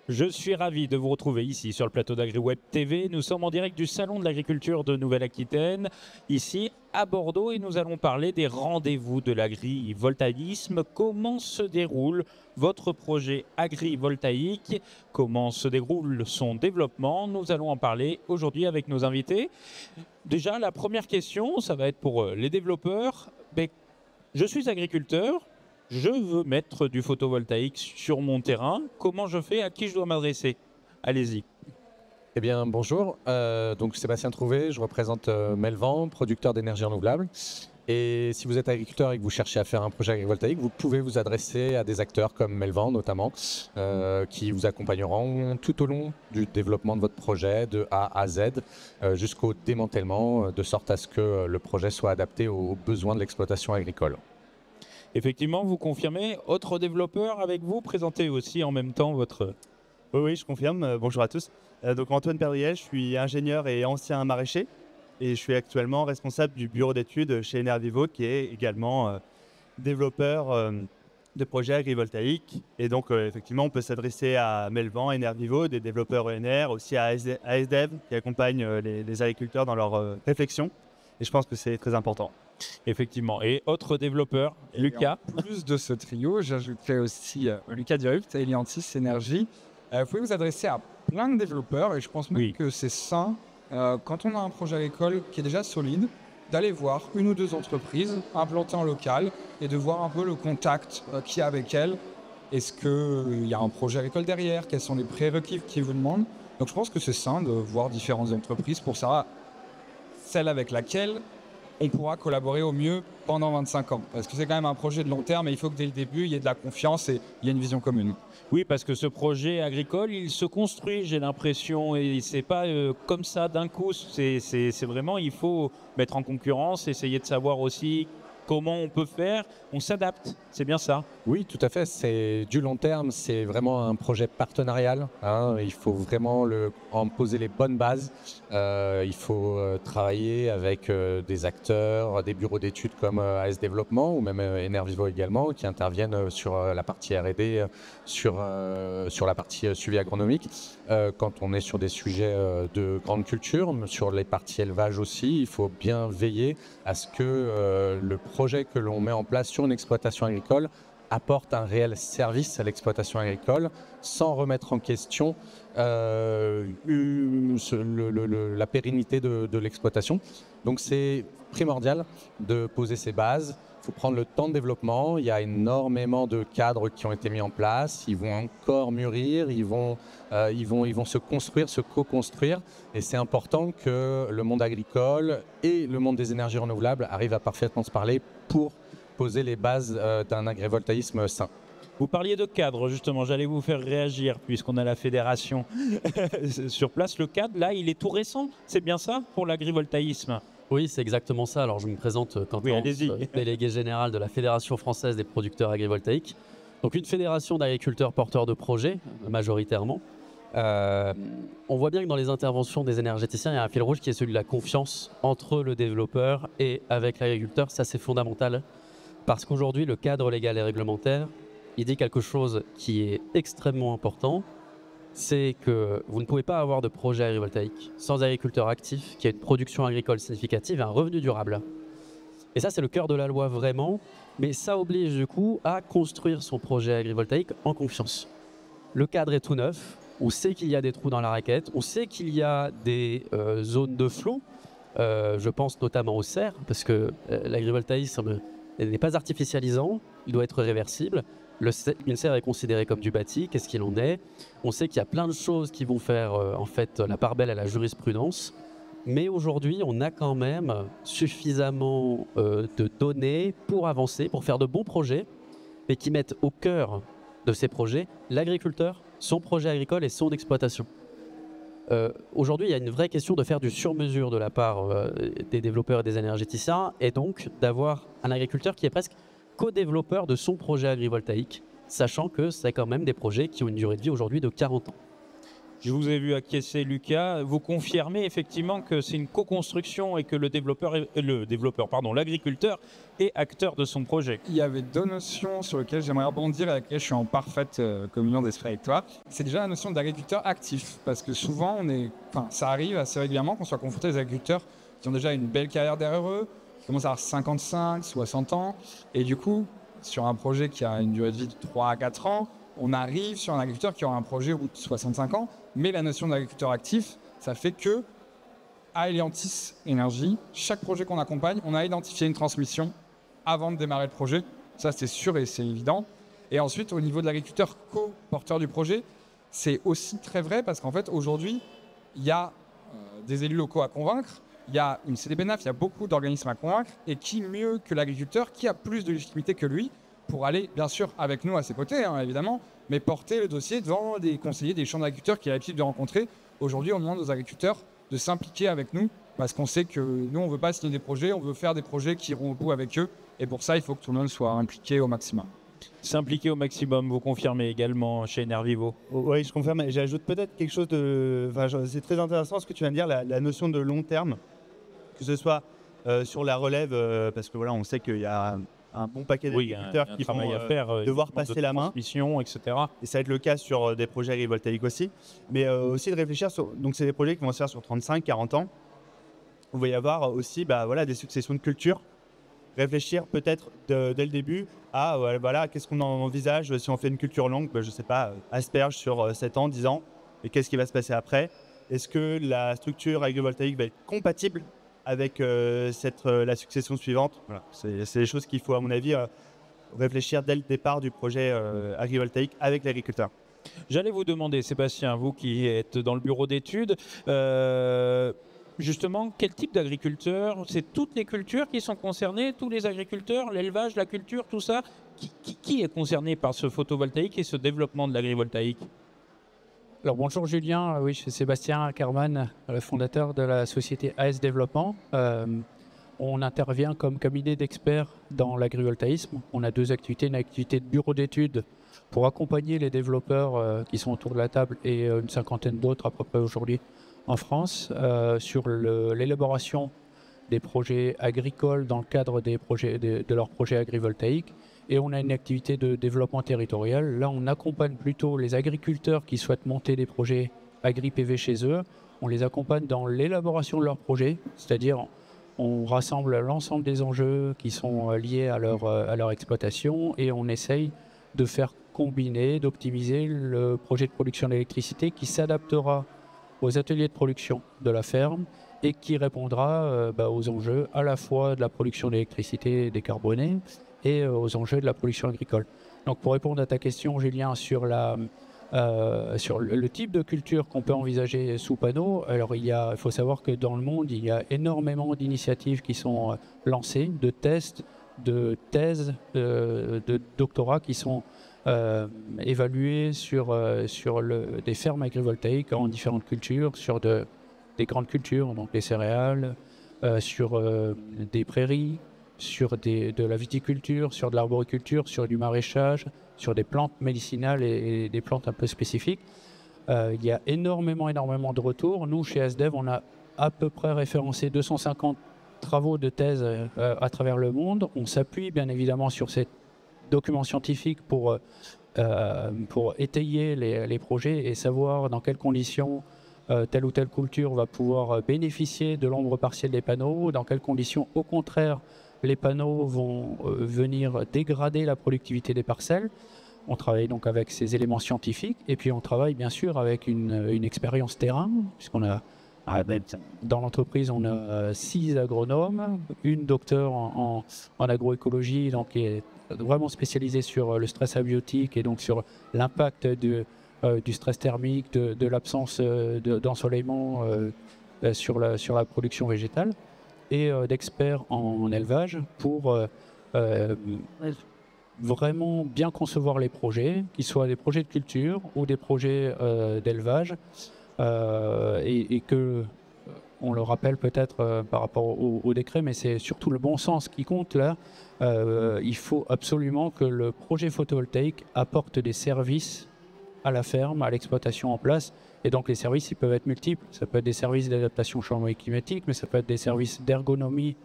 Je suis ravi de vous retrouver ici sur le plateau d'AgriWeb TV. Nous sommes en direct du Salon de l'Agriculture de Nouvelle-Aquitaine, ici à Bordeaux, et nous allons parler des rendez-vous de l'agrivoltaïsme. Comment se déroule votre projet agrivoltaïque? Comment se déroule son développement? Nous allons en parler aujourd'hui avec nos invités. Déjà, la première question, ça va être pour les développeurs. Je suis agriculteur. Je veux mettre du photovoltaïque sur mon terrain. Comment je fais? À qui je dois m'adresser? Allez-y. Eh bien, bonjour. Donc, Sébastien Trouvé, je représente Melvan, producteur d'énergie renouvelable. Et si vous êtes agriculteur et que vous cherchez à faire un projet agrivoltaïque, vous pouvez vous adresser à des acteurs comme Melvan notamment, qui vous accompagneront tout au long du développement de votre projet, de A à Z, jusqu'au démantèlement, de sorte à ce que le projet soit adapté aux besoins de l'exploitation agricole. Effectivement, vous confirmez. Autre développeur avec vous, présentez aussi en même temps votre... Oui, je confirme. Bonjour à tous. Donc Antoine Perdriel, je suis ingénieur et ancien maraîcher et je suis actuellement responsable du bureau d'études chez Enervivo, qui est également développeur de projets agrivoltaïques. Et donc effectivement, on peut s'adresser à Melvan, Enervivo, des développeurs ENR, aussi à ASDEV qui accompagne les agriculteurs dans leur réflexion. Et je pense que c'est très important. Effectivement. Et autre développeur, Lucas. En plus de ce trio, j'ajouterai aussi Lucas Durupt, Eliantis Énergie. Vous pouvez vous adresser à plein de développeurs et je pense même que c'est sain, quand on a un projet agricole qui est déjà solide, d'aller voir une ou deux entreprises implantées en local et de voir un peu le contact qu'il y a avec elles. Est-ce qu'il y a un projet agricole derrière? Quels sont les prérequis qu'ils vous demandent? Donc je pense que c'est sain de voir différentes entreprises pour savoir celle avec laquelle on pourra collaborer au mieux pendant 25 ans. Parce que c'est quand même un projet de long terme et il faut que dès le début, il y ait de la confiance et il y ait une vision commune. Oui, parce que ce projet agricole, il se construit, j'ai l'impression, et c'est pas comme ça d'un coup. C'est vraiment, il faut mettre en concurrence, essayer de savoir aussi comment on peut faire, on s'adapte, c'est bien ça. Oui, tout à fait, c'est du long terme, c'est vraiment un projet partenarial, hein. Il faut vraiment en poser les bonnes bases, il faut travailler avec des acteurs, des bureaux d'études comme AS Développement ou même Enervivo également, qui interviennent sur la partie R&D, sur la partie suivi agronomique. Quand on est sur des sujets de grande culture, sur les parties élevage aussi, il faut bien veiller à ce que le projet que l'on met en place sur une exploitation agricole apporte un réel service à l'exploitation agricole sans remettre en question la pérennité de l'exploitation. Donc c'est primordial de poser ces bases. Il faut prendre le temps de développement. Il y a énormément de cadres qui ont été mis en place. Ils vont encore mûrir, ils vont se construire, se co-construire. Et c'est important que le monde agricole et le monde des énergies renouvelables arrivent à parfaitement se parler pour poser les bases d'un agrivoltaïsme sain. Vous parliez de cadre, justement, j'allais vous faire réagir puisqu'on a la fédération sur place. Le cadre, là, il est tout récent, c'est bien ça pour l'agrivoltaïsme? Oui, c'est exactement ça. Alors, je me présente Quentin, délégué général de la Fédération française des producteurs agrivoltaïques. Donc, une fédération d'agriculteurs porteurs de projets, majoritairement. On voit bien que dans les interventions des énergéticiens, il y a un fil rouge qui est celui de la confiance entre le développeur et avec l'agriculteur. Ça, c'est fondamental. Parce qu'aujourd'hui, le cadre légal et réglementaire, il dit quelque chose qui est extrêmement important. C'est que vous ne pouvez pas avoir de projet agrivoltaïque sans agriculteurs actifs qui ait une production agricole significative et un revenu durable. Et ça, c'est le cœur de la loi vraiment, mais ça oblige du coup à construire son projet agrivoltaïque en confiance. Le cadre est tout neuf, on sait qu'il y a des trous dans la raquette, on sait qu'il y a des zones de flou, je pense notamment aux serres, parce que l'agrivoltaïsme n'est pas artificialisant, il doit être réversible. Une serre est considérée comme du bâti, qu'est-ce qu'il en est? On sait qu'il y a plein de choses qui vont faire en fait la part belle à la jurisprudence, mais aujourd'hui on a quand même suffisamment de données pour avancer, pour faire de bons projets, mais qui mettent au cœur de ces projets l'agriculteur, son projet agricole et son exploitation. Aujourd'hui, il y a une vraie question de faire du sur-mesure de la part des développeurs et des énergéticiens, et donc d'avoir un agriculteur qui est presque co-développeur de son projet agrivoltaïque, sachant que c'est quand même des projets qui ont une durée de vie aujourd'hui de 40 ans. Je vous ai vu acquiescer, Lucas. Vous confirmez effectivement que c'est une co-construction et que l'agriculteur est acteur de son projet. Il y avait 2 notions sur lesquelles j'aimerais rebondir et avec lesquelles je suis en parfaite communion d'esprit avec toi. C'est déjà la notion d'agriculteur actif, parce que souvent, ça arrive assez régulièrement qu'on soit confronté à des agriculteurs qui ont déjà une belle carrière derrière eux, qui commencent à avoir 55, 60 ans, et du coup, sur un projet qui a une durée de vie de 3 à 4 ans, on arrive sur un agriculteur qui aura un projet au bout de 65 ans, mais la notion d'agriculteur actif, ça fait que à Heliantis Énergie, chaque projet qu'on accompagne, on a identifié une transmission avant de démarrer le projet. Ça, c'est sûr et c'est évident. Et ensuite, au niveau de l'agriculteur co-porteur du projet, c'est aussi très vrai parce qu'en fait, aujourd'hui, il y a des élus locaux à convaincre, il y a une CDBNAF, il y a beaucoup d'organismes à convaincre, et qui mieux que l'agriculteur, qui a plus de légitimité que lui, pour aller, bien sûr, avec nous à ses côtés, évidemment, mais porter le dossier devant des conseillers des champs d'agriculteurs qu'il a l'habitude de rencontrer. Aujourd'hui, on demande aux agriculteurs de s'impliquer avec nous parce qu'on sait que nous, on ne veut pas signer des projets, on veut faire des projets qui iront au bout avec eux. Et pour ça, il faut que tout le monde soit impliqué au maximum. S'impliquer au maximum, vous confirmez également chez Enervivo? Oui, je confirme. J'ajoute peut-être quelque chose de... c'est très intéressant ce que tu viens de dire, la notion de long terme, que ce soit sur la relève, parce que voilà, on sait qu'il y a un bon paquet d'agriculteurs qui vont devoir passer la main, etc. Et ça va être le cas sur des projets agrivoltaïques aussi. Mais aussi de réfléchir sur... Donc, c'est des projets qui vont se faire sur 35, 40 ans. Il va y avoir aussi des successions de cultures. Réfléchir peut-être dès le début à qu'est-ce qu'on envisage si on fait une culture longue, je ne sais pas, asperge sur 7 ans, 10 ans. Et qu'est-ce qui va se passer après? Est-ce que la structure agrivoltaïque va être compatible avec la succession suivante? Voilà. C'est des choses qu'il faut, à mon avis, réfléchir dès le départ du projet agrivoltaïque avec l'agriculteur. J'allais vous demander, Sébastien, vous qui êtes dans le bureau d'études, justement, quel type d'agriculteur? C'est toutes les cultures qui sont concernées, tous les agriculteurs, l'élevage, la culture, tout ça? Qui est concerné par ce photovoltaïque et ce développement de l'agrivoltaïque? Alors bonjour Julien, oui, je suis Sébastien Carman, le fondateur de la société AS Développement. On intervient comme cabinet d'experts dans l'agrivoltaïsme. On a 2 activités, une activité de bureau d'études pour accompagner les développeurs qui sont autour de la table et une 50aine d'autres à peu près aujourd'hui en France sur l'élaboration des projets agricoles dans le cadre des projets, de leurs projets agrivoltaïques. Et on a une activité de développement territorial. Là, on accompagne plutôt les agriculteurs qui souhaitent monter des projets agri-PV chez eux. On les accompagne dans l'élaboration de leurs projets, c'est-à-dire on rassemble l'ensemble des enjeux qui sont liés à leur exploitation et on essaye de faire combiner, d'optimiser le projet de production d'électricité qui s'adaptera aux ateliers de production de la ferme et qui répondra aux enjeux à la fois de la production d'électricité décarbonée et aux enjeux de la production agricole. Donc pour répondre à ta question, Julien, sur le type de culture qu'on peut envisager sous panneau, alors il faut savoir que dans le monde, il y a énormément d'initiatives qui sont lancées, de tests, de thèses, de doctorats qui sont évalués sur des fermes agrivoltaïques en différentes cultures, sur des grandes cultures, donc les céréales, sur des prairies, sur de la viticulture, sur de l'arboriculture, sur du maraîchage, sur des plantes médicinales et des plantes un peu spécifiques. Il y a énormément de retours. Nous, chez SDEV, on a à peu près référencé 250 travaux de thèse à travers le monde. On s'appuie bien évidemment sur ces documents scientifiques pour étayer les projets et savoir dans quelles conditions telle ou telle culture va pouvoir bénéficier de l'ombre partielle des panneaux, dans quelles conditions, au contraire, les panneaux vont venir dégrader la productivité des parcelles. On travaille donc avec ces éléments scientifiques et puis on travaille bien sûr avec une expérience terrain, puisqu'on a dans l'entreprise on a 6 agronomes, une docteure en agroécologie donc qui est vraiment spécialisée sur le stress abiotique et donc sur l'impact du stress thermique, de l'absence d'ensoleillement sur la production végétale, et d'experts en élevage pour vraiment bien concevoir les projets, qu'ils soient des projets de culture ou des projets d'élevage, et que, on le rappelle peut-être par rapport au décret, mais c'est surtout le bon sens qui compte là. Il faut absolument que le projet photovoltaïque apporte des services à la ferme, à l'exploitation en place. Et donc les services, ils peuvent être multiples. Ça peut être des services d'adaptation au changement climatique, mais ça peut être des services d'ergonomie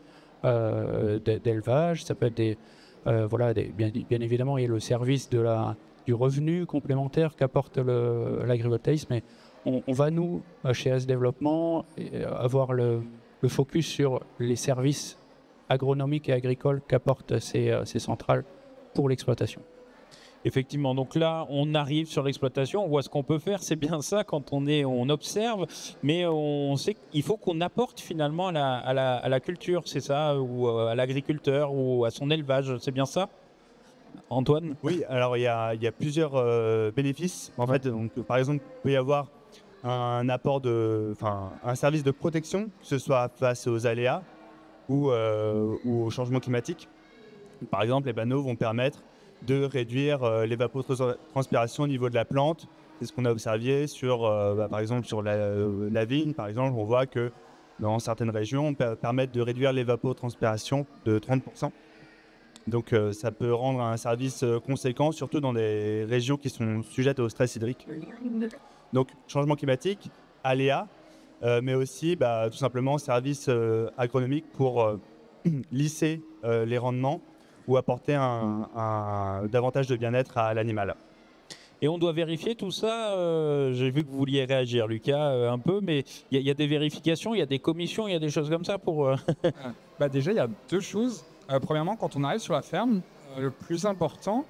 d'élevage, ça peut être bien évidemment, il y a le service du revenu complémentaire qu'apporte l'agrivoltaïsme. Mais on va, nous, chez AS Développement, avoir le focus sur les services agronomiques et agricoles qu'apportent ces centrales pour l'exploitation. Effectivement, donc là, on arrive sur l'exploitation, on voit ce qu'on peut faire, c'est bien ça quand on observe, mais on sait qu'il faut qu'on apporte finalement à la culture, c'est ça, ou à l'agriculteur, ou à son élevage, c'est bien ça, Antoine? Oui, alors il y a plusieurs bénéfices. En fait, donc, par exemple, il peut y avoir un service de protection, que ce soit face aux aléas ou au changement climatique. Par exemple, les panneaux vont permettre de réduire l'évapotranspiration au niveau de la plante. C'est ce qu'on a observé par exemple sur la vigne. Par exemple, on voit que dans certaines régions, on permettre de réduire l'évapotranspiration de 30%. Donc ça peut rendre un service conséquent, surtout dans des régions qui sont sujettes au stress hydrique. Donc changement climatique, aléas, mais aussi tout simplement service agronomique pour lisser les rendements ou apporter davantage de bien-être à l'animal. Et on doit vérifier tout ça. J'ai vu que vous vouliez réagir, Lucas, un peu, mais il y a des vérifications, il y a des commissions, il y a des choses comme ça pour... Déjà, il y a deux choses. Premièrement, quand on arrive sur la ferme, le plus important,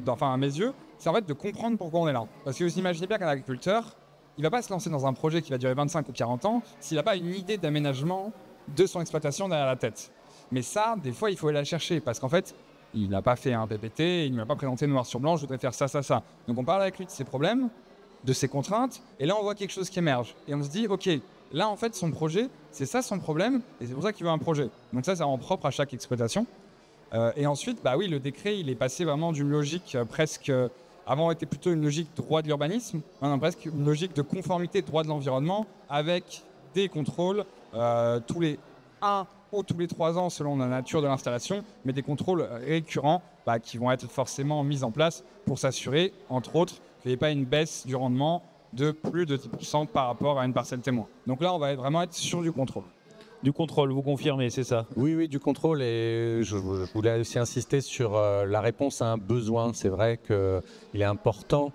à mes yeux, c'est en fait de comprendre pourquoi on est là. Parce que vous imaginez bien qu'un agriculteur, il ne va pas se lancer dans un projet qui va durer 25 ou 40 ans s'il n'a pas une idée d'aménagement de son exploitation derrière la tête. Mais ça, des fois, il faut aller la chercher parce qu'en fait, il n'a pas fait un PPT, il ne m'a pas présenté noir sur blanc, je voudrais faire ça, ça, ça. Donc on parle avec lui de ses problèmes, de ses contraintes, et là on voit quelque chose qui émerge. Et on se dit, ok, là en fait son projet, c'est ça son problème, et c'est pour ça qu'il veut un projet. Donc ça rend propre à chaque exploitation. Et ensuite, le décret, il est passé vraiment d'une logique presque... avant, était plutôt une logique droit de l'urbanisme, maintenant presque une logique de conformité droit de l'environnement, avec des contrôles tous les 1 ou tous les 3 ans selon la nature de l'installation, mais des contrôles récurrents qui vont être forcément mis en place pour s'assurer, entre autres, qu'il n'y ait pas une baisse du rendement de plus de 10% par rapport à une parcelle témoin. Donc là, on va vraiment être sur du contrôle. Du contrôle, vous confirmez, c'est ça? Oui, du contrôle. Et je voulais aussi insister sur la réponse à un besoin. C'est vrai qu'il est important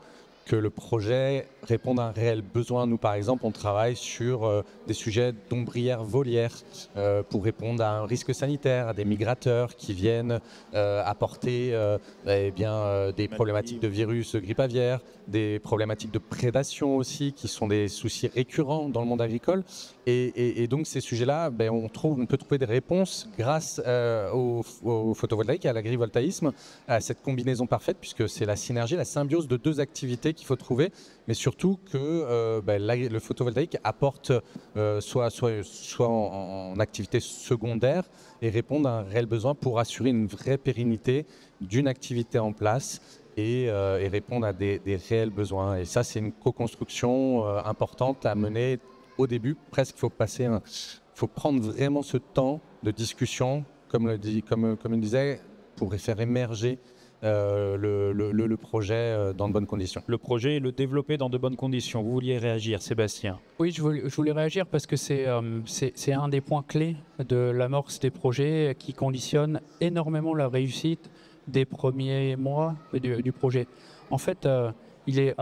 que le projet réponde à un réel besoin. Nous, par exemple, on travaille sur des sujets d'ombrières volières pour répondre à un risque sanitaire, à des migrateurs qui viennent apporter des problématiques de virus grippe aviaire, des problématiques de prédation aussi, qui sont des soucis récurrents dans le monde agricole. Et donc, ces sujets-là, on peut trouver des réponses grâce au photovoltaïque et à l'agrivoltaïsme, à cette combinaison parfaite, puisque c'est la synergie, la symbiose de deux activités qu'il faut trouver, mais surtout que le photovoltaïque apporte soit en activité secondaire et répond à un réel besoin pour assurer une vraie pérennité d'une activité en place et répondre à des réels besoins. Et ça, c'est une co-construction importante à mener au début. Presque, il faut prendre vraiment ce temps de discussion, comme il disait, pour faire émerger le projet dans de bonnes conditions. Le projet et le développer dans de bonnes conditions. Vous vouliez réagir, Sébastien? Oui, je voulais réagir parce que c'est un des points clés de l'amorce des projets qui conditionne énormément la réussite des premiers mois du projet. En fait, les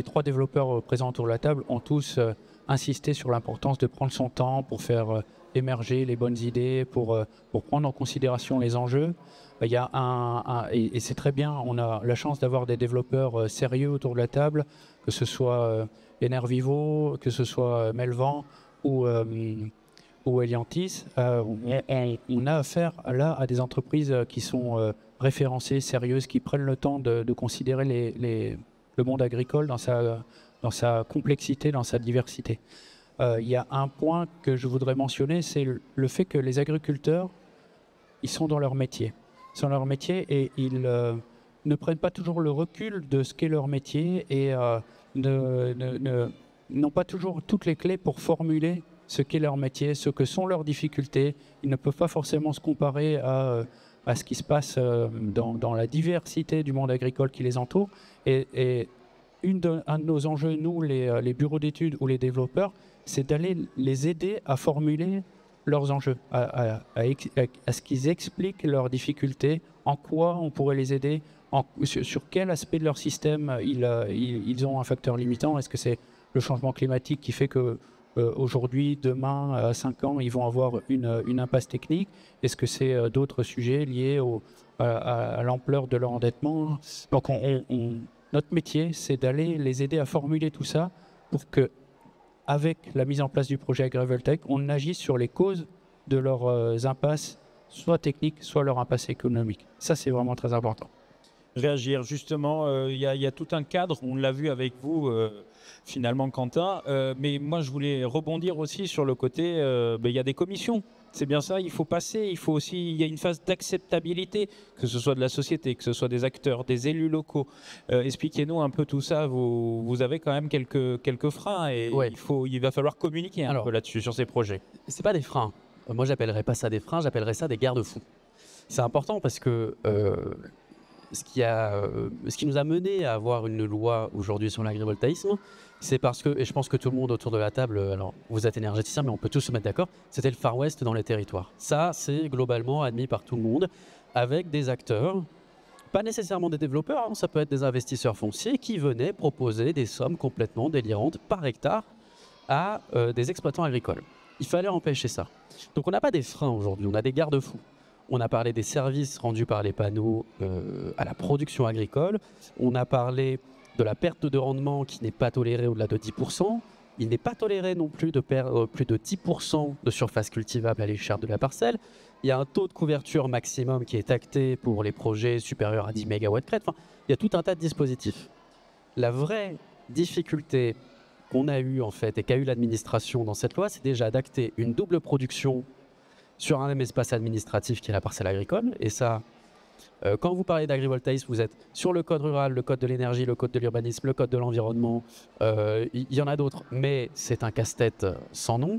3 développeurs présents autour de la table ont tous insisté sur l'importance de prendre son temps pour faire émerger les bonnes idées, pour prendre en considération les enjeux. Il y a et c'est très bien, on a la chance d'avoir des développeurs sérieux autour de la table, que ce soit Enervivo, que ce soit Melvan ou Eliantis. On a affaire là à des entreprises qui sont référencées, sérieuses, qui prennent le temps de considérer le monde agricole dans sa complexité, dans sa diversité. Il y a un point que je voudrais mentionner, c'est le fait que les agriculteurs, ils sont dans leur métier. Ils sont dans leur métier et ils ne prennent pas toujours le recul de ce qu'est leur métier et n'ont pas toujours toutes les clés pour formuler ce qu'est leur métier, ce que sont leurs difficultés. Ils ne peuvent pas forcément se comparer à à ce qui se passe dans la diversité du monde agricole qui les entoure. Et un de nos enjeux, nous, les bureaux d'études ou les développeurs, c'est d'aller les aider à formuler leurs enjeux, à ce qu'ils expliquent leurs difficultés, en quoi on pourrait les aider, sur quel aspect de leur système ils ont un facteur limitant. Est-ce que c'est le changement climatique qui fait que aujourd'hui, demain, à 5 ans, ils vont avoir une impasse technique? Est-ce que c'est d'autres sujets liés à l'ampleur de leur endettement? Donc notre métier, c'est d'aller les aider à formuler tout ça pour que, avec la mise en place du projet agrivoltaïque, on agisse sur les causes de leurs impasses, soit techniques, soit leur impasse économique. Ça, c'est vraiment très important. Réagir, justement, il y a tout un cadre, on l'a vu avec vous, finalement, Quentin, mais moi, je voulais rebondir aussi sur le côté, il y a des commissions. C'est bien ça, il faut passer, il y a une phase d'acceptabilité, que ce soit de la société, que ce soit des acteurs, des élus locaux. Expliquez-nous un peu tout ça, vous avez quand même quelques freins et ouais. il va falloir communiquer un peu là-dessus, sur ces projets. C'est pas des freins, moi j'appellerais pas ça des freins, j'appellerais ça des garde-fous. C'est important parce que ce qui nous a mené à avoir une loi aujourd'hui sur l'agrivoltaïsme, c'est parce que, et je pense que tout le monde autour de la table, alors vous êtes énergéticien, mais on peut tous se mettre d'accord, c'était le Far West dans les territoires. Ça, c'est globalement admis par tout le monde, avec des acteurs, pas nécessairement des développeurs, hein, ça peut être des investisseurs fonciers qui venaient proposer des sommes complètement délirantes par hectare à des exploitants agricoles. Il fallait empêcher ça. Donc on n'a pas des freins aujourd'hui, on a des garde-fous. On a parlé des services rendus par les panneaux à la production agricole. On a parlé de la perte de rendement qui n'est pas tolérée au-delà de 10%. Il n'est pas toléré non plus de perdre plus de 10% de surface cultivable à l'échelle de la parcelle. Il y a un taux de couverture maximum qui est acté pour les projets supérieurs à 10 MW crête. Enfin, il y a tout un tas de dispositifs. La vraie difficulté qu'on a eue en fait et qu'a eu l'administration dans cette loi, c'est déjà d'acter une double production sur un même espace administratif qui est la parcelle agricole. Et ça, quand vous parlez d'agrivoltaïsme, vous êtes sur le code rural, le code de l'énergie, le code de l'urbanisme, le code de l'environnement. Il y en a d'autres, mais c'est un casse-tête sans nom.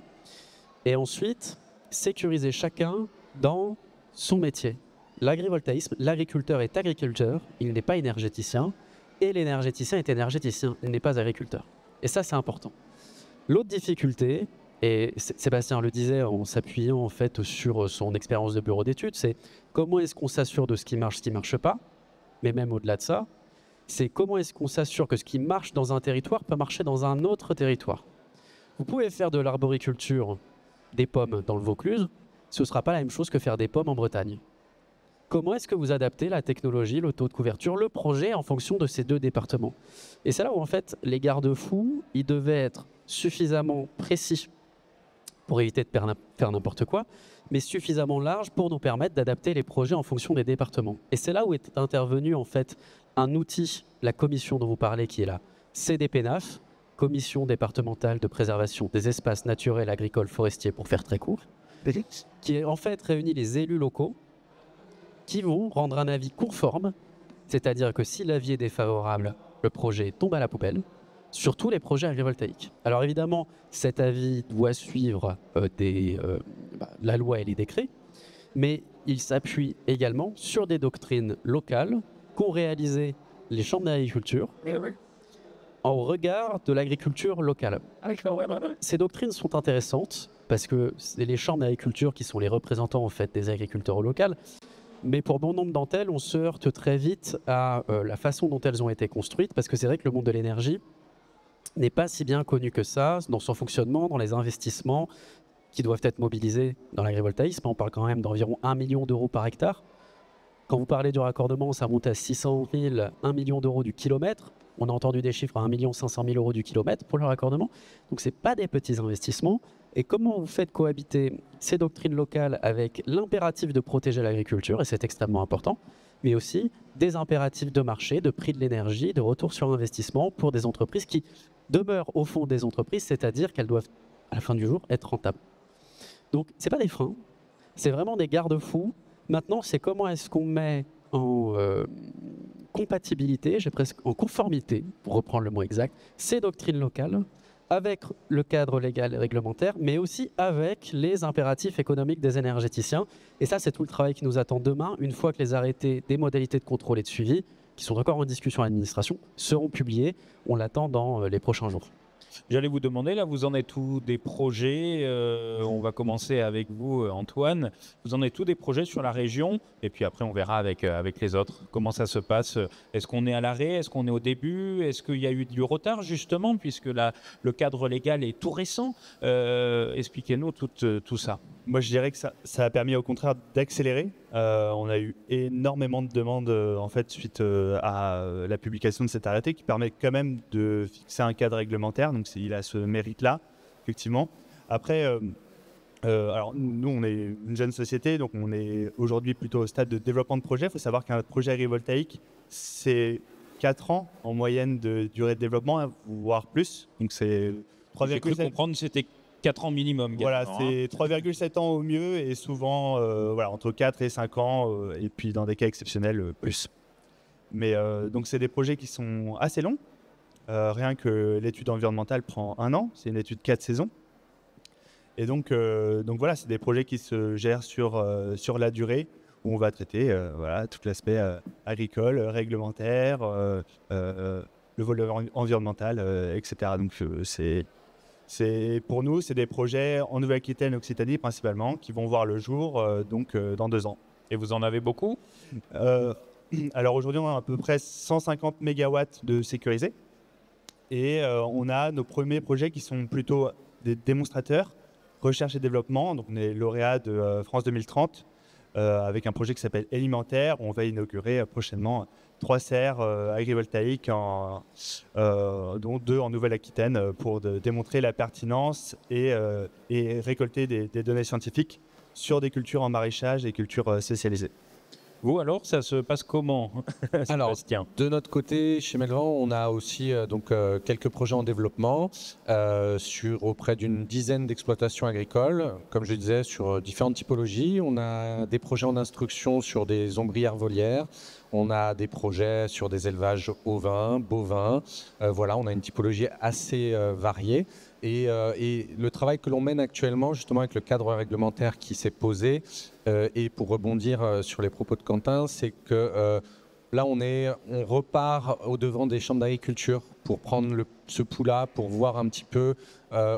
Et ensuite, sécuriser chacun dans son métier. L'agrivoltaïsme, l'agriculteur est agriculteur, il n'est pas énergéticien, et l'énergéticien est énergéticien, il n'est pas agriculteur. Et ça, c'est important. L'autre difficulté, et Sébastien le disait en s'appuyant en fait sur son expérience de bureau d'études, c'est comment est-ce qu'on s'assure de ce qui marche pas, mais même au-delà de ça, c'est comment est-ce qu'on s'assure que ce qui marche dans un territoire peut marcher dans un autre territoire. Vous pouvez faire de l'arboriculture, des pommes dans le Vaucluse, ce ne sera pas la même chose que faire des pommes en Bretagne. Comment est-ce que vous adaptez la technologie, le taux de couverture, le projet en fonction de ces deux départements? Et c'est là où en fait les garde-fous, ils devaient être suffisamment précis pour éviter de faire n'importe quoi, mais suffisamment large pour nous permettre d'adapter les projets en fonction des départements. Et c'est là où est intervenu en fait un outil, la commission dont vous parlez, qui est la CDPNAF, Commission départementale de préservation des espaces naturels, agricoles, forestiers, pour faire très court, qui en fait réunit les élus locaux qui vont rendre un avis conforme, c'est-à-dire que si l'avis est défavorable, le projet tombe à la poubelle, sur tous les projets agrivoltaïques. Alors évidemment, cet avis doit suivre la loi et les décrets, mais il s'appuie également sur des doctrines locales qu'ont réalisées les chambres d'agriculture en regard de l'agriculture locale. Ces doctrines sont intéressantes parce que c'est les chambres d'agriculture qui sont les représentants en fait des agriculteurs locaux. Mais pour bon nombre d'entre elles, on se heurte très vite à la façon dont elles ont été construites, parce que c'est vrai que le monde de l'énergie n'est pas si bien connu que ça dans son fonctionnement, dans les investissements qui doivent être mobilisés dans l'agrivoltaïsme. On parle quand même d'environ 1 million d'euros par hectare. Quand vous parlez du raccordement, ça monte à 600 000, 1 million d'euros du kilomètre. On a entendu des chiffres à 1 500 000 euros du kilomètre pour le raccordement. Donc ce n'est pas des petits investissements. Et comment vous faites cohabiter ces doctrines locales avec l'impératif de protéger l'agriculture, et c'est extrêmement important, mais aussi des impératifs de marché, de prix de l'énergie, de retour sur investissement pour des entreprises qui demeurent au fond des entreprises, c'est-à-dire qu'elles doivent, à la fin du jour, être rentables. Donc ce n'est pas des freins, c'est vraiment des garde-fous. Maintenant, c'est comment est-ce qu'on met en compatibilité, j'ai presque en conformité, pour reprendre le mot exact, ces doctrines locales avec le cadre légal et réglementaire, mais aussi avec les impératifs économiques des énergéticiens. Et ça, c'est tout le travail qui nous attend demain, une fois que les arrêtés des modalités de contrôle et de suivi, qui sont encore en discussion à l'administration, seront publiés. On l'attend dans les prochains jours. J'allais vous demander, là, vous en êtes où des projets on va commencer avec vous, Antoine. Vous en êtes où des projets sur la région? Et puis après, on verra avec les autres. Comment ça se passe? Est-ce qu'on est à l'arrêt? Est-ce qu'on est au début? Est-ce qu'il y a eu du retard, justement, puisque le cadre légal est tout récent? Expliquez-nous tout ça. Moi, je dirais que ça a permis au contraire d'accélérer. On a eu énormément de demandes en fait, suite à la publication de cet arrêté qui permet quand même de fixer un cadre réglementaire. Donc, il a ce mérite-là, effectivement. Après, alors, nous, on est une jeune société, donc on est aujourd'hui plutôt au stade de développement de projet. Il faut savoir qu'un projet agrivoltaïque, c'est 4 ans en moyenne de durée de développement, voire plus. Donc, c'est 3,7 J'ai cru comprendre c'était 4 ans minimum. Voilà, c'est 3,7 ans au mieux et souvent entre 4 et 5 ans et puis dans des cas exceptionnels plus. Mais donc c'est des projets qui sont assez longs. Rien que l'étude environnementale prend 1 an, c'est une étude 4 saisons. Et donc voilà, c'est des projets qui se gèrent sur la durée où on va traiter tout l'aspect agricole, réglementaire, le volet environnemental, etc. Donc pour nous, c'est des projets en Nouvelle-Aquitaine et Occitanie principalement qui vont voir le jour dans 2 ans. Et vous en avez beaucoup? Alors aujourd'hui, on a à peu près 150 mégawatts de sécurisés. Et on a nos premiers projets qui sont plutôt des démonstrateurs, recherche et développement. Donc on est lauréat de France 2030 avec un projet qui s'appelle Alimentaire. On va inaugurer prochainement 3 serres agrivoltaïques, dont 2 en Nouvelle-Aquitaine, pour démontrer la pertinence et récolter des données scientifiques sur des cultures en maraîchage et cultures spécialisées. Vous alors, ça se passe comment? Alors, de notre côté, chez Melvan, on a aussi quelques projets en développement auprès d'une dizaine d'exploitations agricoles, comme je disais, sur différentes typologies. On a des projets en instruction sur des ombrières volières. On a des projets sur des élevages ovins, bovins. Voilà, on a une typologie assez variée. Et le travail que l'on mène actuellement, justement avec le cadre réglementaire qui s'est posé, et pour rebondir sur les propos de Quentin, c'est que là on repart au-devant des chambres d'agriculture pour prendre ce pouls-là, pour voir un petit peu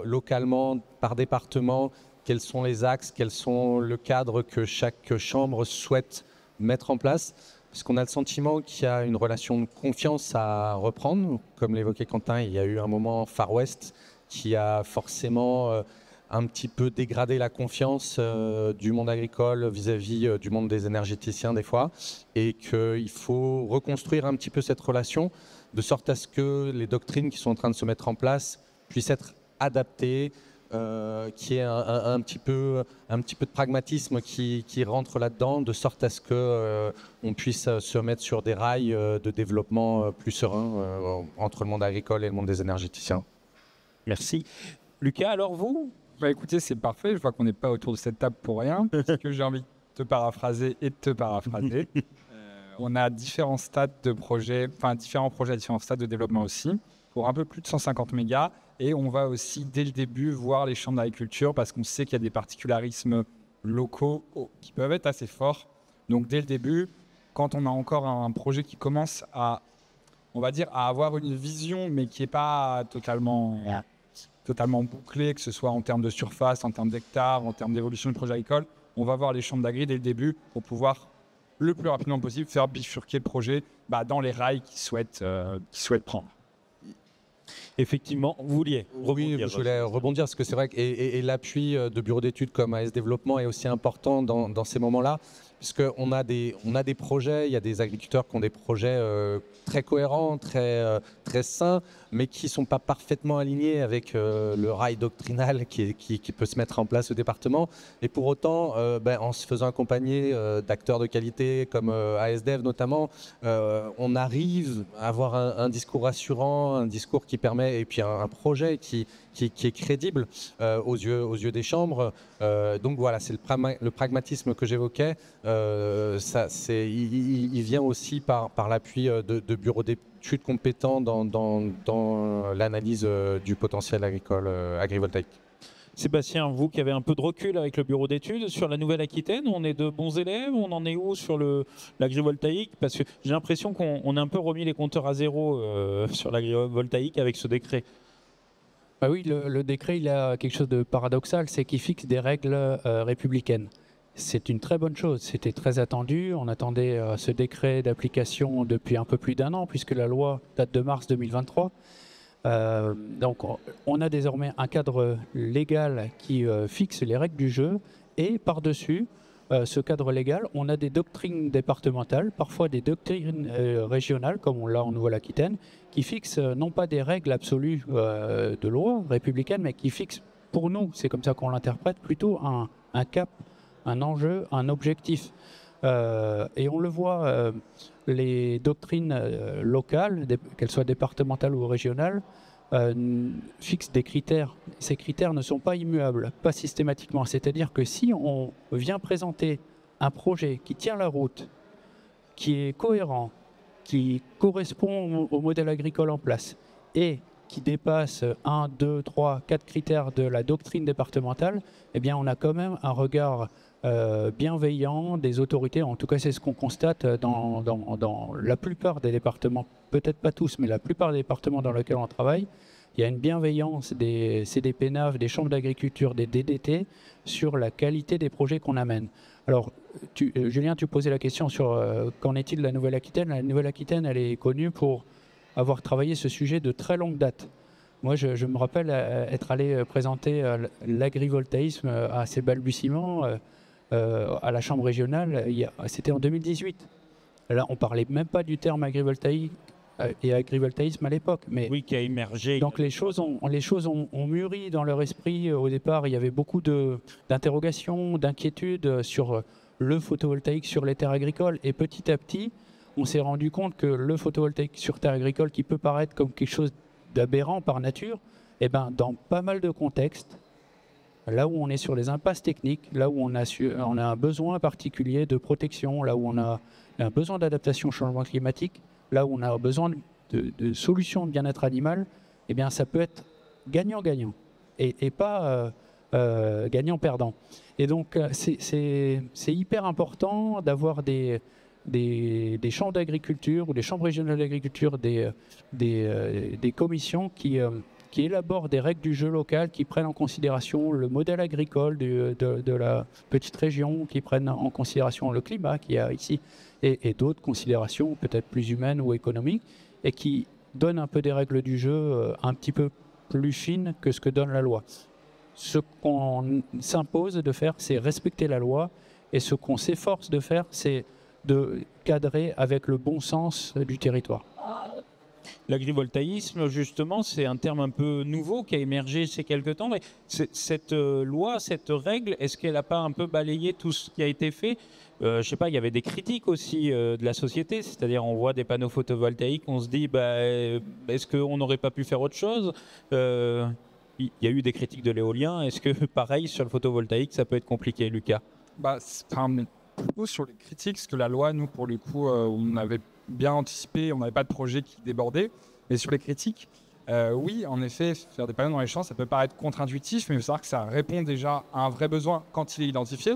localement, par département, quels sont les axes, quels sont le cadre que chaque chambre souhaite mettre en place. Parce qu'on a le sentiment qu'il y a une relation de confiance à reprendre. Comme l'évoquait Quentin, il y a eu un moment Far West qui a forcément un petit peu dégradé la confiance du monde agricole vis-à-vis du monde des énergéticiens des fois, et qu'il faut reconstruire un petit peu cette relation de sorte à ce que les doctrines qui sont en train de se mettre en place puissent être adaptées, qu'il y ait un petit peu de pragmatisme qui rentre là-dedans, de sorte à ce qu'on puisse se mettre sur des rails de développement plus serein entre le monde agricole et le monde des énergéticiens. Merci. Lucas, alors vous? Écoutez, c'est parfait. Je vois qu'on n'est pas autour de cette table pour rien, parce que j'ai envie de te paraphraser et de te paraphraser. On a différents stades de projets, différents projets à différents stades de développement aussi, pour un peu plus de 150 mégas. Et on va aussi, dès le début, voir les chambres d'agriculture, parce qu'on sait qu'il y a des particularismes locaux qui peuvent être assez forts. Donc, dès le début, quand on a encore un projet qui commence à avoir une vision, mais qui n'est pas totalement bouclée, que ce soit en termes de surface, en termes d'hectares, en termes d'évolution du projet agricole, on va voir les chambres d'agri dès le début pour pouvoir, le plus rapidement possible, faire bifurquer le projet dans les rails qu'ils souhaitent prendre. Effectivement, vous vouliez rebondir. Oui, je voulais rebondir parce que c'est vrai que l'appui de bureaux d'études comme AS Développement est aussi important dans ces moments-là, puisqu'on a des projets, il y a des agriculteurs qui ont des projets très cohérents, très sains, mais qui ne sont pas parfaitement alignés avec le rail doctrinal qui peut se mettre en place au département. Et pour autant, en se faisant accompagner d'acteurs de qualité comme ASDEV notamment, on arrive à avoir un discours rassurant, un discours qui permet, et puis un projet qui est crédible aux yeux des chambres. Donc voilà, c'est le pragmatisme que j'évoquais. Il vient aussi par l'appui de suis compétent dans l'analyse du potentiel agricole agrivoltaïque. Sébastien, vous qui avez un peu de recul avec le bureau d'études sur la Nouvelle-Aquitaine, on est de bons élèves, on en est où sur l'agrivoltaïque? Parce que j'ai l'impression qu'on a un peu remis les compteurs à zéro sur l'agrivoltaïque avec ce décret. Bah oui, le décret, il a quelque chose de paradoxal, c'est qu'il fixe des règles républicaines. C'est une très bonne chose, c'était très attendu, on attendait ce décret d'application depuis un peu plus d'un an, puisque la loi date de mars 2023. Donc on a désormais un cadre légal qui fixe les règles du jeu, et par-dessus ce cadre légal, on a des doctrines départementales, parfois des doctrines régionales, comme on l'a en Nouvelle-Aquitaine, qui fixent non pas des règles absolues de loi républicaine, mais qui fixent pour nous, c'est comme ça qu'on l'interprète, plutôt un cap, un enjeu, un objectif. Et on le voit, les doctrines locales, qu'elles soient départementales ou régionales, fixent des critères. Ces critères ne sont pas immuables, pas systématiquement. C'est-à-dire que si on vient présenter un projet qui tient la route, qui est cohérent, qui correspond au modèle agricole en place et qui dépasse 1, 2, 3, 4 critères de la doctrine départementale, eh bien on a quand même un regard bienveillant des autorités. En tout cas, c'est ce qu'on constate dans la plupart des départements, peut-être pas tous, mais la plupart des départements dans lesquels on travaille. Il y a une bienveillance des CDPNAV, des chambres d'agriculture, des DDT sur la qualité des projets qu'on amène. Alors, Julien, tu posais la question sur qu'en est-il de la Nouvelle-Aquitaine. La Nouvelle-Aquitaine, elle est connue pour avoir travaillé ce sujet de très longue date. Moi, je me rappelle être allé présenter l'agrivoltaïsme à ses balbutiements à la Chambre régionale, c'était en 2018. Là, on ne parlait même pas du terme agrivoltaïque et agrivoltaïsme à l'époque. Mais oui, qui a émergé. Donc les choses ont mûri dans leur esprit. Au départ, il y avait beaucoup d'interrogations, d'inquiétudes sur le photovoltaïque sur les terres agricoles. Et petit à petit, on s'est rendu compte que le photovoltaïque sur terres agricoles, qui peut paraître comme quelque chose d'aberrant par nature, eh ben, dans pas mal de contextes, là où on est sur les impasses techniques, là où on a un besoin particulier de protection, là où on a un besoin d'adaptation au changement climatique, là où on a besoin de solutions de bien-être animal, eh bien, ça peut être gagnant-gagnant et pas gagnant-perdant. Et donc, c'est hyper important d'avoir des chambres d'agriculture ou des chambres régionales d'agriculture, des commissions qui élaborent des règles du jeu local, qui prennent en considération le modèle agricole de la petite région, qui prennent en considération le climat qu'il y a ici, et d'autres considérations peut-être plus humaines ou économiques, et qui donnent un peu des règles du jeu un petit peu plus fines que ce que donne la loi. Ce qu'on s'impose de faire, c'est respecter la loi, et ce qu'on s'efforce de faire, c'est de cadrer avec le bon sens du territoire. L'agrivoltaïsme, justement, c'est un terme un peu nouveau qui a émergé ces quelques temps. Mais cette loi, cette règle, est-ce qu'elle n'a pas un peu balayé tout ce qui a été fait? Je ne sais pas, il y avait des critiques aussi de la société, c'est-à-dire on voit des panneaux photovoltaïques, on se dit, est-ce qu'on n'aurait pas pu faire autre chose? Il y a eu des critiques de l'éolien. Est-ce que, pareil, sur le photovoltaïque, ça peut être compliqué, Lucas? Plutôt sur les critiques, parce que la loi, nous, pour le coup, on avait bien anticipé, on n'avait pas de projet qui débordait. Mais sur les critiques, oui, en effet, faire des panneaux dans les champs, ça peut paraître contre-intuitif, mais il faut savoir que ça répond déjà à un vrai besoin quand il est identifié.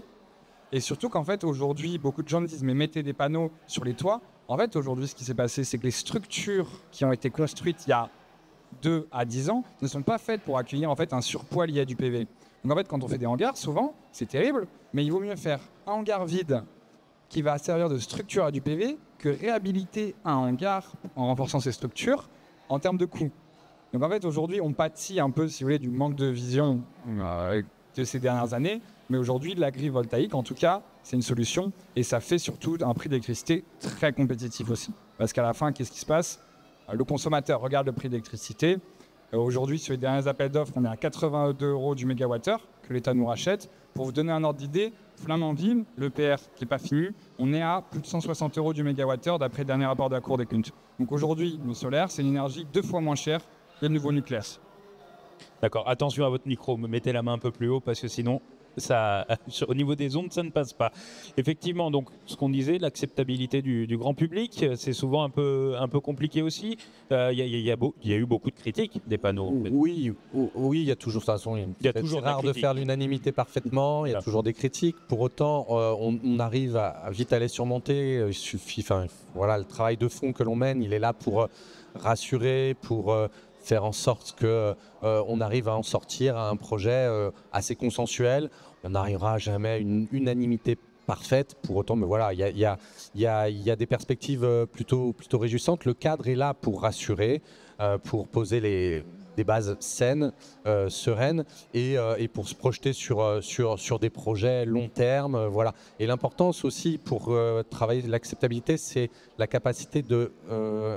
Et surtout qu'en fait, aujourd'hui, beaucoup de gens me disent « mais mettez des panneaux sur les toits ». En fait, aujourd'hui, ce qui s'est passé, c'est que les structures qui ont été construites il y a 2 à 10 ans ne sont pas faites pour accueillir en fait, un surpoids lié à du PV. Donc en fait, quand on fait des hangars, souvent, c'est terrible, mais il vaut mieux faire un hangar vide qui va servir de structure à du PV que réhabiliter un hangar en renforçant ses structures en termes de coût. Donc en fait, aujourd'hui, on pâtit un peu, si vous voulez, du manque de vision de ces dernières années, mais aujourd'hui, l'agrivoltaïque, en tout cas, c'est une solution et ça fait surtout un prix d'électricité très compétitif aussi. Parce qu'à la fin, qu'est-ce qui se passe? Le consommateur regarde le prix d'électricité. Aujourd'hui, sur les derniers appels d'offres, on est à 82 € du mégawattheure que l'État nous rachète. Pour vous donner un ordre d'idée, Flamanville, l'EPR qui n'est pas fini, on est à plus de 160 € du mégawattheure d'après le dernier rapport de la Cour des comptes. Donc aujourd'hui, le solaire, c'est une énergie 2 fois moins chère que le nouveau nucléaire. D'accord, attention à votre micro, mettez la main un peu plus haut parce que sinon, au niveau des ondes, ça ne passe pas. Effectivement, donc ce qu'on disait, l'acceptabilité du grand public, c'est souvent un peu compliqué aussi. Il y a eu beaucoup de critiques des panneaux. Oui, il y a toujours ça. Il est toujours rare de faire l'unanimité parfaitement. Il y a toujours des critiques. Pour autant, on arrive à vite à les surmonter. Il suffit, voilà, le travail de fond que l'on mène, il est là pour rassurer, pour faire en sorte qu'on arrive à en sortir à un projet assez consensuel. On n'arrivera jamais à une unanimité parfaite. Pour autant, mais voilà, il y a des perspectives plutôt réjouissantes. Le cadre est là pour rassurer, pour poser des bases saines, sereines et pour se projeter sur des projets long terme. Voilà. Et l'importance aussi pour travailler l'acceptabilité, c'est la capacité de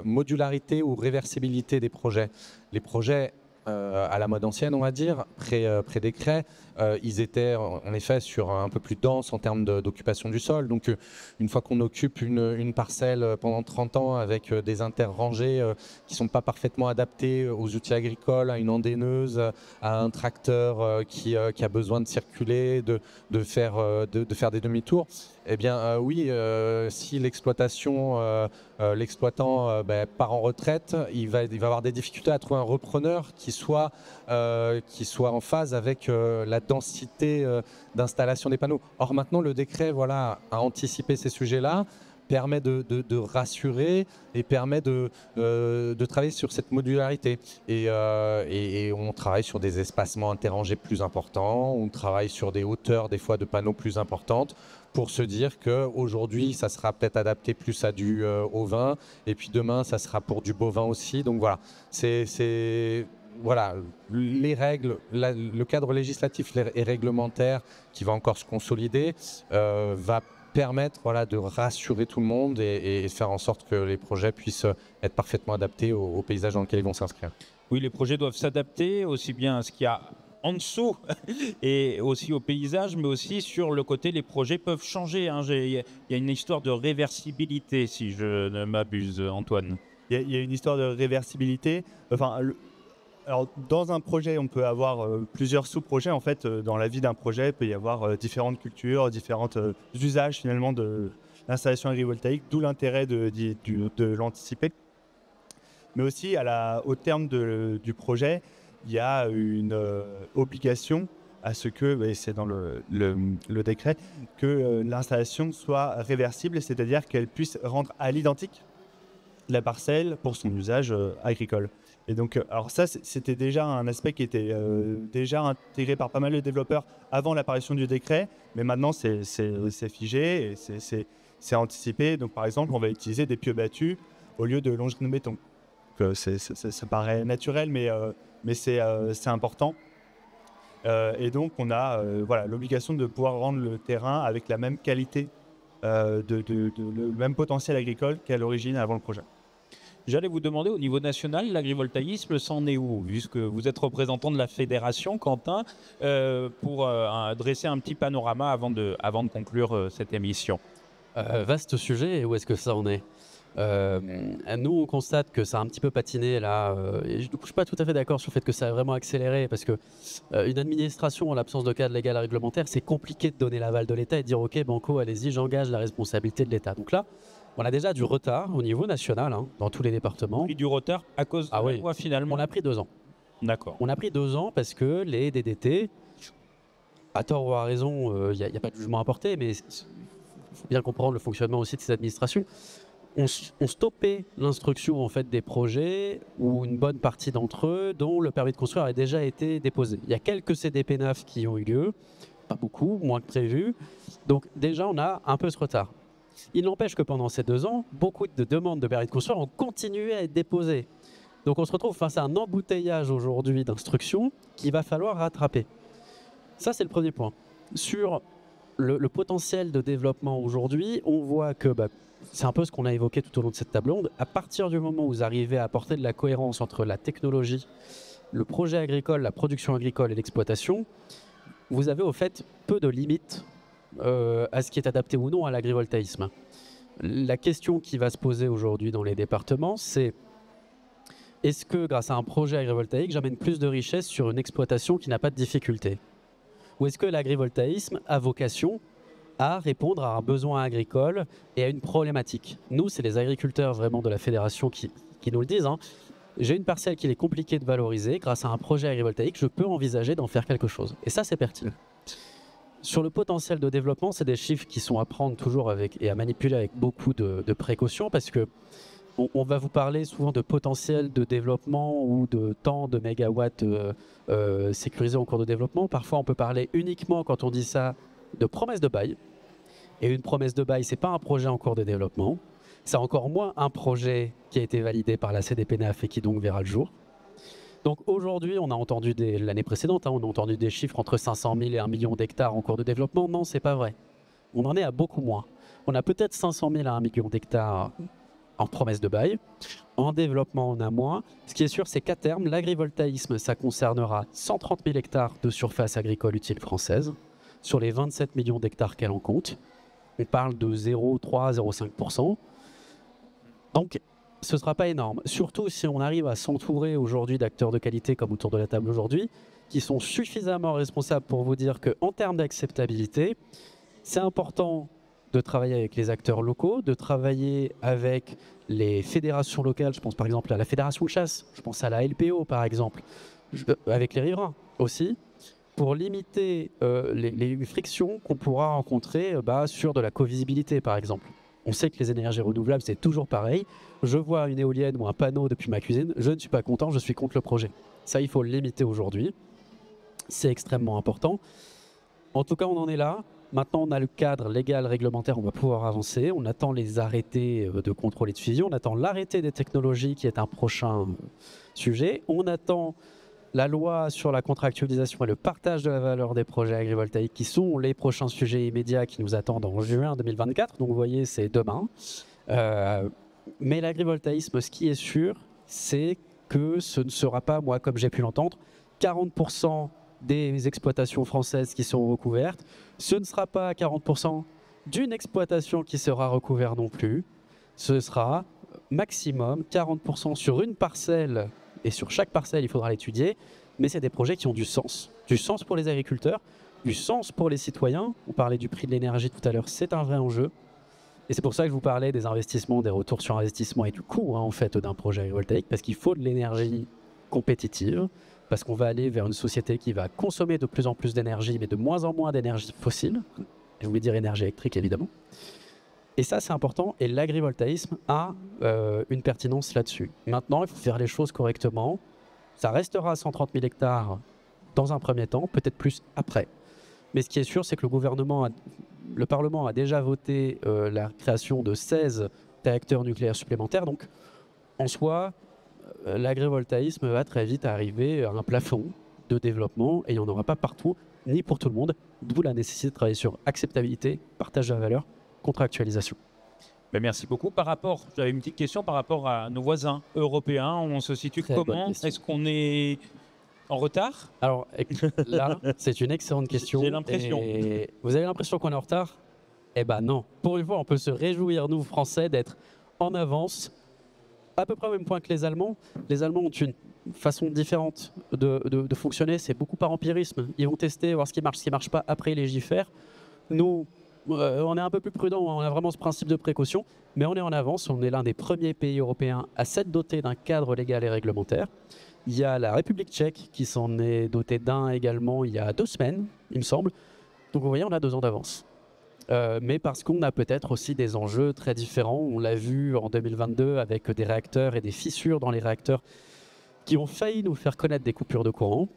modularité ou réversibilité des projets. Les projets à la mode ancienne, on va dire, pré-décret, ils étaient en effet sur un peu plus dense en termes d'occupation du sol. Donc une fois qu'on occupe une parcelle pendant 30 ans avec des interrangées qui ne sont pas parfaitement adaptés aux outils agricoles, à une endaineuse, à un tracteur qui a besoin de circuler, de faire des demi-tours, eh bien oui, si l'exploitant part en retraite, il va avoir des difficultés à trouver un repreneur qui soit en phase avec la densité d'installation des panneaux. Or maintenant, le décret a anticipé ces sujets-là, permet de rassurer et permet de travailler sur cette modularité. Et on travaille sur des espacements interrangés plus importants, on travaille sur des hauteurs des fois de panneaux plus importantes pour se dire qu'aujourd'hui, ça sera peut-être adapté plus à du ovin et puis demain, ça sera pour du bovin aussi. Donc voilà, voilà, les règles, le cadre législatif et réglementaire qui va encore se consolider va permettre de rassurer tout le monde et de faire en sorte que les projets puissent être parfaitement adaptés au paysage dans lequel ils vont s'inscrire. Oui, les projets doivent s'adapter aussi bien à ce qu'il y a en dessous et aussi au paysage, mais aussi sur le côté, les projets peuvent changer. Il y a une histoire de réversibilité, si je ne m'abuse, Antoine. Il y a une histoire de réversibilité. Alors, dans un projet, on peut avoir plusieurs sous-projets. En fait, dans la vie d'un projet, il peut y avoir différentes cultures, différents usages finalement de l'installation agrivoltaïque, d'où l'intérêt de l'anticiper. Mais aussi, au terme du projet, il y a une obligation à ce que, et c'est dans le décret, que l'installation soit réversible, c'est-à-dire qu'elle puisse rendre à l'identique la parcelle pour son usage agricole. Et donc, alors ça, c'était déjà un aspect qui était déjà intégré par pas mal de développeurs avant l'apparition du décret, mais maintenant c'est figé et c'est anticipé. Donc, par exemple, on va utiliser des pieux battus au lieu de longerie de béton. Donc, ça paraît naturel, mais c'est important. Et donc, on a l'obligation de pouvoir rendre le terrain avec la même qualité, le même potentiel agricole qu'à l'origine avant le projet. J'allais vous demander, au niveau national, l'agrivoltaïsme, c'en est où? Puisque vous êtes représentant de la fédération, Quentin, pour dresser un petit panorama avant de conclure cette émission. Vaste sujet, et où est-ce que ça en est? Nous, on constate que ça a un petit peu patiné là, et je ne suis pas tout à fait d'accord sur le fait que ça a vraiment accéléré, parce que une administration en l'absence de cadre légal et réglementaire, c'est compliqué de donner l'aval de l'État et de dire ok, banco, allez-y, j'engage la responsabilité de l'État. Donc là, on a déjà du retard au niveau national, dans tous les départements. Et du retard à cause de la loi, finalement. On a pris 2 ans. D'accord. On a pris 2 ans parce que les DDT, à tort ou à raison, il n'y a pas de jugement à porter, mais il faut bien comprendre le fonctionnement aussi de ces administrations. On stoppait l'instruction en fait des projets ou une bonne partie d'entre eux dont le permis de construire a déjà été déposé. Il y a quelques CDP9 qui ont eu lieu, pas beaucoup, moins que prévu. Donc déjà, on a un peu ce retard. Il n'empêche que pendant ces 2 ans, beaucoup de demandes de permis de construire ont continué à être déposées. Donc on se retrouve face à un embouteillage aujourd'hui d'instructions qu'il va falloir rattraper. Ça, c'est le premier point. Sur le potentiel de développement aujourd'hui, on voit que c'est un peu ce qu'on a évoqué tout au long de cette table ronde. À partir du moment où vous arrivez à apporter de la cohérence entre la technologie, le projet agricole, la production agricole et l'exploitation, vous avez au fait peu de limites à ce qui est adapté ou non à l'agrivoltaïsme. La question qui va se poser aujourd'hui dans les départements, c'est est-ce que grâce à un projet agrivoltaïque, j'amène plus de richesse sur une exploitation qui n'a pas de difficulté? Ou est-ce que l'agrivoltaïsme a vocation à répondre à un besoin agricole et à une problématique? Nous, c'est les agriculteurs vraiment de la fédération qui nous le disent. Hein. J'ai une parcelle qu'il est compliqué de valoriser. Grâce à un projet agrivoltaïque, je peux envisager d'en faire quelque chose. Et ça, c'est pertinent. Sur le potentiel de développement, c'est des chiffres qui sont à prendre toujours et à manipuler avec beaucoup de précautions parce que on va vous parler souvent de potentiel de développement ou de temps de mégawatts sécurisés en cours de développement. Parfois, on peut parler uniquement, quand on dit ça, de promesse de bail. Et une promesse de bail, ce n'est pas un projet en cours de développement. C'est encore moins un projet qui a été validé par la CDPENAF et qui donc verra le jour. Donc aujourd'hui, on a entendu l'année précédente, on a entendu des chiffres entre 500 000 et 1 million d'hectares en cours de développement. Non, c'est pas vrai. On en est à beaucoup moins. On a peut-être 500 000 à 1 million d'hectares en promesse de bail. En développement, on a moins. Ce qui est sûr, c'est qu'à terme, l'agrivoltaïsme, ça concernera 130 000 hectares de surface agricole utile française sur les 27 millions d'hectares qu'elle en compte. On parle de 0,3-0,5%. Donc, ce ne sera pas énorme. Surtout si on arrive à s'entourer aujourd'hui d'acteurs de qualité comme autour de la table aujourd'hui, qui sont suffisamment responsables pour vous dire qu'en termes d'acceptabilité, c'est important de travailler avec les acteurs locaux, de travailler avec les fédérations locales. Je pense par exemple à la Fédération de chasse, je pense à la LPO par exemple, avec les riverains aussi, pour limiter les frictions qu'on pourra rencontrer sur de la covisibilité par exemple. On sait que les énergies renouvelables, c'est toujours pareil. Je vois une éolienne ou un panneau depuis ma cuisine, je ne suis pas content, je suis contre le projet. Ça, il faut le limiter aujourd'hui. C'est extrêmement important. En tout cas, on en est là. Maintenant, on a le cadre légal, réglementaire, on va pouvoir avancer. On attend les arrêtés de contrôle et de fusion. On attend l'arrêté des technologies qui est un prochain sujet. On attend la loi sur la contractualisation et le partage de la valeur des projets agrivoltaïques qui sont les prochains sujets immédiats qui nous attendent en juin 2024. Donc vous voyez, c'est demain. Mais l'agrivoltaïsme, ce qui est sûr, c'est que ce ne sera pas, moi, comme j'ai pu l'entendre, 40% des exploitations françaises qui sont recouvertes. Ce ne sera pas 40% d'une exploitation qui sera recouverte non plus. Ce sera maximum 40% sur une parcelle. Et sur chaque parcelle, il faudra l'étudier, mais c'est des projets qui ont du sens pour les agriculteurs, du sens pour les citoyens. On parlait du prix de l'énergie tout à l'heure, c'est un vrai enjeu. Et c'est pour ça que je vous parlais des investissements, des retours sur investissement et du coût en fait d'un projet agrivoltaïque, parce qu'il faut de l'énergie compétitive, parce qu'on va aller vers une société qui va consommer de plus en plus d'énergie, mais de moins en moins d'énergie fossile. Je voulais dire énergie électrique, évidemment. Et ça, c'est important. Et l'agrivoltaïsme a une pertinence là-dessus. Maintenant, il faut faire les choses correctement. Ça restera à 130 000 hectares dans un premier temps, peut-être plus après. Mais ce qui est sûr, c'est que le Parlement a déjà voté la création de 16 réacteurs nucléaires supplémentaires. Donc, en soi, l'agrivoltaïsme va très vite arriver à un plafond de développement et il n'y en aura pas partout, ni pour tout le monde. D'où la nécessité de travailler sur acceptabilité, partage de la valeur, contractualisation. Ben merci beaucoup. J'avais une petite question par rapport à nos voisins européens. On se situe comment? Est-ce qu'on est en retard? Alors là, c'est une excellente question. J'ai l'impression. Et vous avez l'impression qu'on est en retard? Eh ben non. Pour une fois, on peut se réjouir, nous, Français, d'être en avance, à peu près au même point que les Allemands. Les Allemands ont une façon différente de fonctionner. C'est beaucoup par empirisme. Ils vont tester, voir ce qui marche pas. Après, ils légifèrent. Nous, on est un peu plus prudent, on a vraiment ce principe de précaution, mais on est en avance. On est l'un des premiers pays européens à s'être doté d'un cadre légal et réglementaire. Il y a la République tchèque qui s'en est dotée d'un également il y a 2 semaines, il me semble. Donc vous voyez, on a 2 ans d'avance. Mais parce qu'on a peut-être aussi des enjeux très différents. On l'a vu en 2022 avec des réacteurs et des fissures dans les réacteurs qui ont failli nous faire connaître des coupures de courant.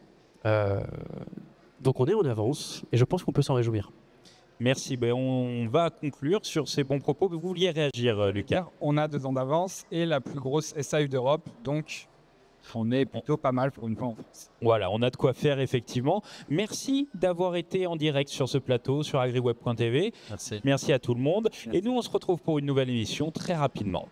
Donc on est en avance et je pense qu'on peut s'en réjouir. Merci. On va conclure sur ces bons propos. Vous vouliez réagir, Lucas? On a 2 ans d'avance et la plus grosse SAU d'Europe, donc on est plutôt pas mal pour une fois en France. Voilà, on a de quoi faire effectivement. Merci d'avoir été en direct sur ce plateau sur agriweb.tv. Merci. Merci à tout le monde. Merci. Et nous, on se retrouve pour une nouvelle émission très rapidement.